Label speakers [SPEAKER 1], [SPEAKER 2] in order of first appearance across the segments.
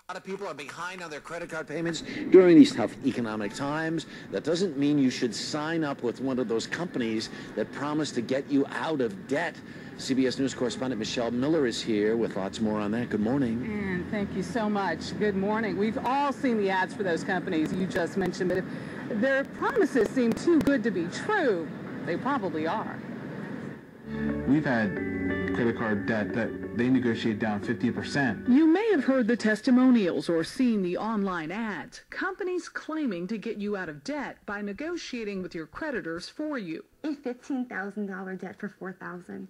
[SPEAKER 1] A lot of people are behind on their credit card payments during these tough economic times. That doesn't mean you should sign up with one of those companies that promise to get you out of debt. CBS News correspondent Michelle Miller is here with lots more on that. Good morning.
[SPEAKER 2] And thank you so much. Good morning. We've all seen the ads for those companies you just mentioned, but if their promises seem too good to be true, they probably are.
[SPEAKER 3] We've had credit card debt that they negotiate down 50%.
[SPEAKER 2] You may have heard the testimonials or seen the online ads. Companies claiming to get you out of debt by negotiating with your creditors for you.
[SPEAKER 4] A $15,000 debt for $4,000.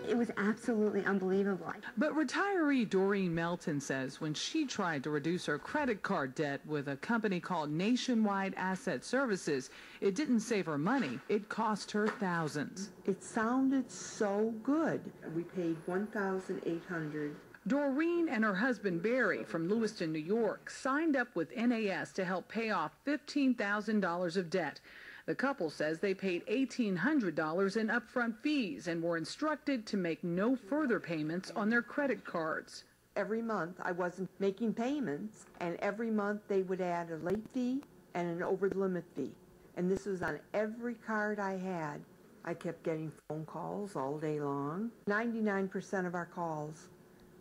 [SPEAKER 4] It was absolutely unbelievable.
[SPEAKER 2] But retiree Doreen Melton says when she tried to reduce her credit card debt with a company called Nationwide Asset Services, it didn't save her money. It cost her thousands.
[SPEAKER 5] It sounded so good. We paid $1,800.
[SPEAKER 2] Doreen and her husband Barry from Lewiston, New York, signed up with NAS to help pay off $15,000 of debt. The couple says they paid $1,800 in upfront fees and were instructed to make no further payments on their credit cards.
[SPEAKER 5] Every month I wasn't making payments, and every month they would add a late fee and an over-the-limit fee. And this was on every card I had. I kept getting phone calls all day long. 99% of our calls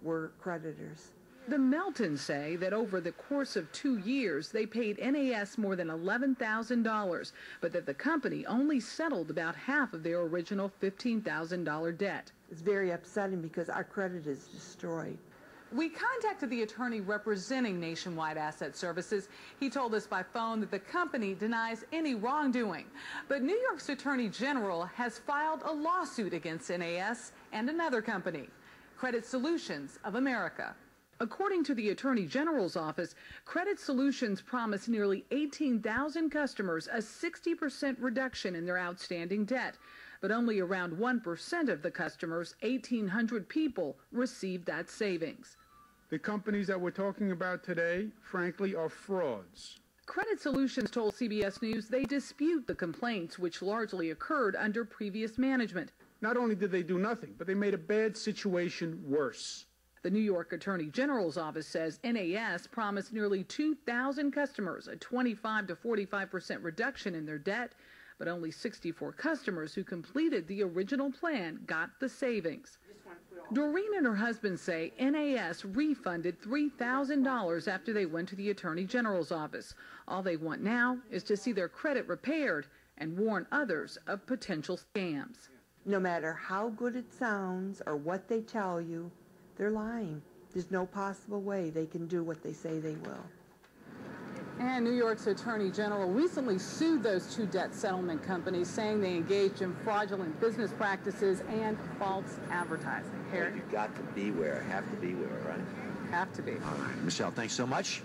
[SPEAKER 5] were creditors.
[SPEAKER 2] The Meltons say that over the course of 2 years, they paid NAS more than $11,000, but that the company only settled about half of their original $15,000 debt.
[SPEAKER 5] It's very upsetting because our credit is destroyed.
[SPEAKER 2] We contacted the attorney representing Nationwide Asset Services. He told us by phone that the company denies any wrongdoing. But New York's Attorney General has filed a lawsuit against NAS and another company, Credit Solutions of America. According to the Attorney General's office, Credit Solutions promised nearly 18,000 customers a 60% reduction in their outstanding debt. But only around 1% of the customers, 1,800 people, received that savings.
[SPEAKER 6] The companies that we're talking about today, frankly, are frauds.
[SPEAKER 2] Credit Solutions told CBS News they dispute the complaints, which largely occurred under previous management.
[SPEAKER 6] Not only did they do nothing, but they made a bad situation worse.
[SPEAKER 2] The New York Attorney General's office says NAS promised nearly 2,000 customers a 25 to 45% reduction in their debt, but only 64 customers who completed the original plan got the savings. Doreen and her husband say NAS refunded $3,000 after they went to the Attorney General's office. All they want now is to see their credit repaired and warn others of potential scams.
[SPEAKER 5] No matter how good it sounds or what they tell you, they're lying. There's no possible way they can do what they say they will.
[SPEAKER 2] And New York's Attorney General recently sued those two debt settlement companies, saying they engaged in fraudulent business practices and false advertising.
[SPEAKER 1] You've got to beware, have to beware, right?
[SPEAKER 2] Have to be.
[SPEAKER 1] All right, Michelle, thanks so much.